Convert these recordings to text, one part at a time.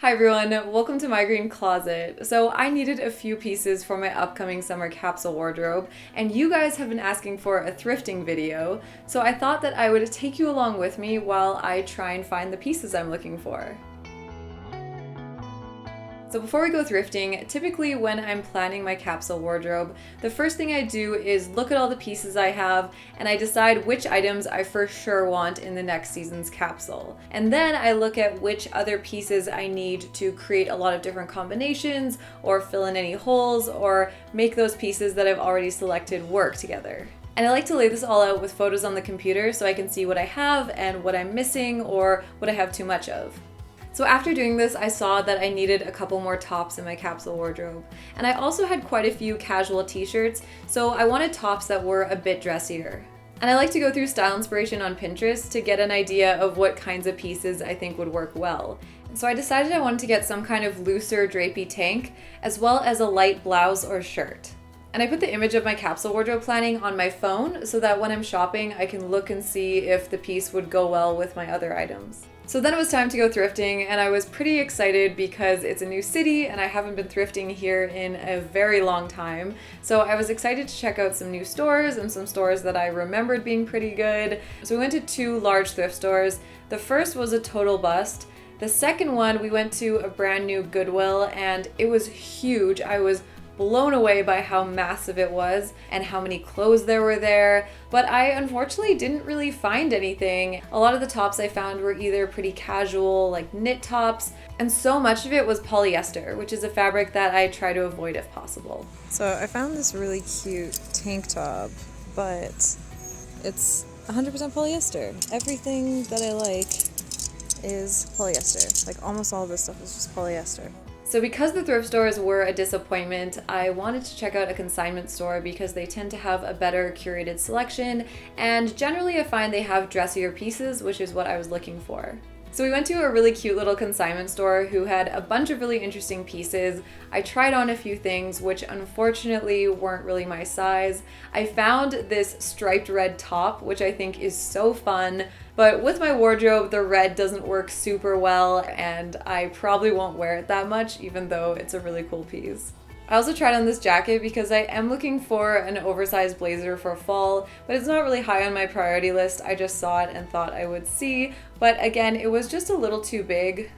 Hi everyone, welcome to My Green Closet. So I needed a few pieces for my upcoming summer capsule wardrobe, and you guys have been asking for a thrifting video, so I thought that I would take you along with me while I try and find the pieces I'm looking for. So before we go thrifting, typically when I'm planning my capsule wardrobe, the first thing I do is look at all the pieces I have and I decide which items I for sure want in the next season's capsule. And then I look at which other pieces I need to create a lot of different combinations or fill in any holes or make those pieces that I've already selected work together. And I like to lay this all out with photos on the computer so I can see what I have and what I'm missing or what I have too much of. So after doing this, I saw that I needed a couple more tops in my capsule wardrobe. And I also had quite a few casual t-shirts, so I wanted tops that were a bit dressier. And I like to go through style inspiration on Pinterest to get an idea of what kinds of pieces I think would work well. So I decided I wanted to get some kind of looser drapey tank, as well as a light blouse or shirt. And I put the image of my capsule wardrobe planning on my phone so that when I'm shopping, I can look and see if the piece would go well with my other items. So then it was time to go thrifting, and I was pretty excited because it's a new city and I haven't been thrifting here in a very long time. So I was excited to check out some new stores and some stores that I remembered being pretty good. So we went to two large thrift stores. The first was a total bust. The second one, we went to a brand new Goodwill and it was huge. I was blown away by how massive it was and how many clothes there were there, but I unfortunately didn't really find anything. A lot of the tops I found were either pretty casual, like knit tops, and so much of it was polyester, which is a fabric that I try to avoid if possible. So I found this really cute tank top, but it's 100% polyester. Everything that I like is polyester. Like almost all of this stuff is just polyester. So because the thrift stores were a disappointment, I wanted to check out a consignment store because they tend to have a better curated selection, and generally I find they have dressier pieces, which is what I was looking for. So we went to a really cute little consignment store who had a bunch of really interesting pieces. I tried on a few things which unfortunately weren't really my size. I found this striped red top, which I think is so fun, but with my wardrobe, the red doesn't work super well and I probably won't wear it that much, even though it's a really cool piece. I also tried on this jacket because I am looking for an oversized blazer for fall, but it's not really high on my priority list. I just saw it and thought I would see, but again, it was just a little too big.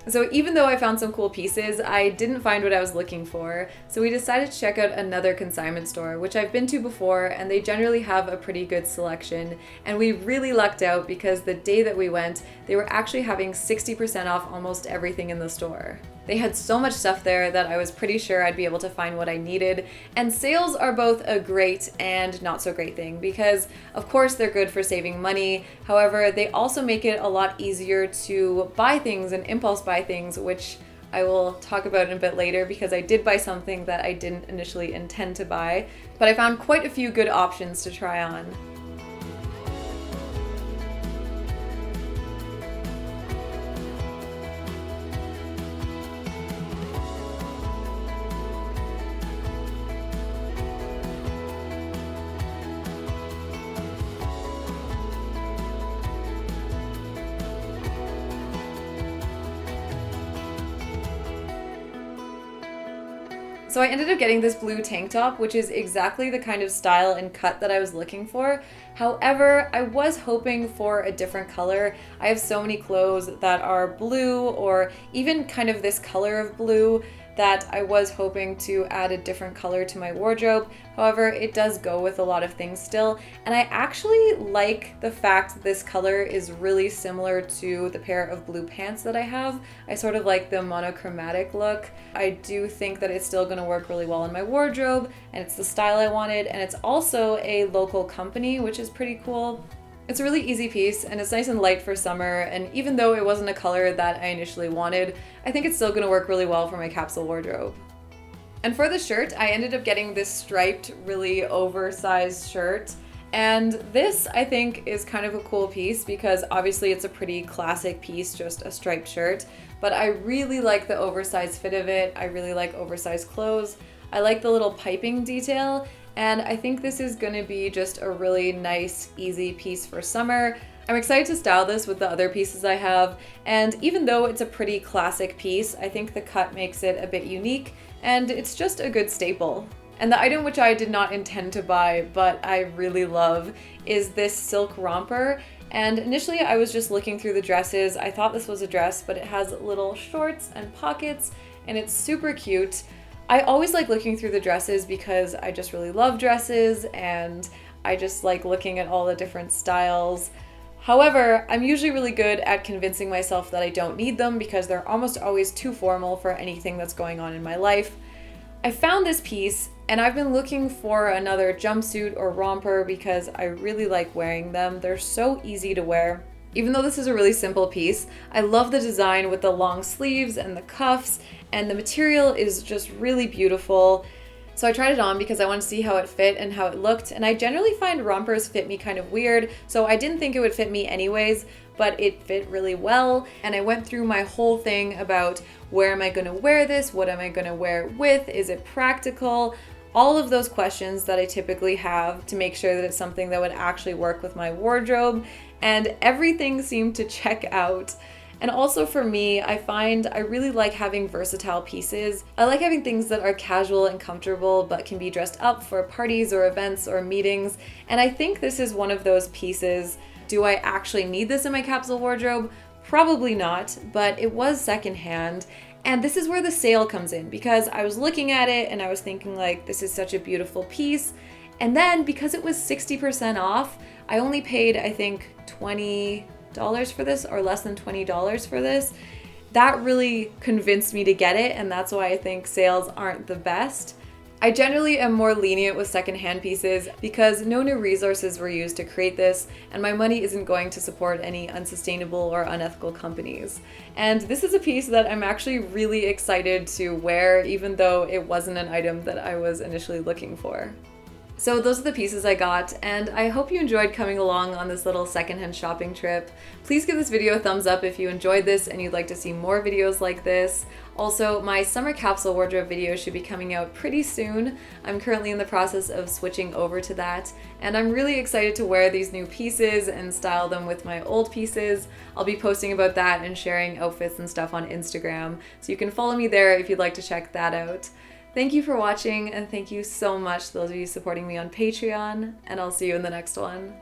So even though I found some cool pieces, I didn't find what I was looking for, so we decided to check out another consignment store, which I've been to before, and they generally have a pretty good selection, and we really lucked out because the day that we went, they were actually having 60% off almost everything in the store. They had so much stuff there that I was pretty sure I'd be able to find what I needed, and sales are both a great and not so great thing because of course they're good for saving money. However, they also make it a lot easier to buy things and impulse buy things, which I will talk about in a bit later because I did buy something that I didn't initially intend to buy, but I found quite a few good options to try on. So I ended up getting this blue tank top, which is exactly the kind of style and cut that I was looking for. However, I was hoping for a different color. I have so many clothes that are blue or even kind of this color of blue that I was hoping to add a different color to my wardrobe. However, it does go with a lot of things still, and I actually like the fact that this color is really similar to the pair of blue pants that I have. I sort of like the monochromatic look. I do think that it's still going to work really well in my wardrobe, and it's the style I wanted, and it's also a local company, which is pretty cool. It's a really easy piece and it's nice and light for summer, and even though it wasn't a color that I initially wanted, I think it's still going to work really well for my capsule wardrobe. And for the shirt, I ended up getting this striped, really oversized shirt. And this, I think, is kind of a cool piece because obviously it's a pretty classic piece, just a striped shirt, but I really like the oversized fit of it. I really like oversized clothes. I like the little piping detail, and I think this is going to be just a really nice, easy piece for summer. I'm excited to style this with the other pieces I have, and even though it's a pretty classic piece, I think the cut makes it a bit unique, and it's just a good staple. And the item which I did not intend to buy, but I really love, is this silk romper. And initially I was just looking through the dresses. I thought this was a dress, but it has little shorts and pockets, and it's super cute. I always like looking through the dresses because I just really love dresses, and I just like looking at all the different styles. However, I'm usually really good at convincing myself that I don't need them because they're almost always too formal for anything that's going on in my life. I found this piece, and I've been looking for another jumpsuit or romper because I really like wearing them. They're so easy to wear. Even though this is a really simple piece, I love the design with the long sleeves and the cuffs, and the material is just really beautiful. So I tried it on because I wanted to see how it fit and how it looked, and I generally find rompers fit me kind of weird, so I didn't think it would fit me anyways, but it fit really well. And I went through my whole thing about where am I gonna wear this, what am I gonna wear it with, is it practical? All of those questions that I typically have to make sure that it's something that would actually work with my wardrobe, and everything seemed to check out. And also for me, I find I really like having versatile pieces. I like having things that are casual and comfortable but can be dressed up for parties or events or meetings, and I think this is one of those pieces. Do I actually need this in my capsule wardrobe? Probably not, but it was secondhand. And this is where the sale comes in, because I was looking at it and I was thinking like, this is such a beautiful piece. And then because it was 60% off, I only paid, I think, $20 for this, or less than $20 for this. That really convinced me to get it, and that's why I think sales aren't the best. I generally am more lenient with secondhand pieces because no new resources were used to create this, and my money isn't going to support any unsustainable or unethical companies. And this is a piece that I'm actually really excited to wear, even though it wasn't an item that I was initially looking for. So those are the pieces I got, and I hope you enjoyed coming along on this little secondhand shopping trip. Please give this video a thumbs up if you enjoyed this and you'd like to see more videos like this. Also, my summer capsule wardrobe video should be coming out pretty soon. I'm currently in the process of switching over to that, and I'm really excited to wear these new pieces and style them with my old pieces. I'll be posting about that and sharing outfits and stuff on Instagram, so you can follow me there if you'd like to check that out. Thank you for watching, and thank you so much to those of you supporting me on Patreon, and I'll see you in the next one.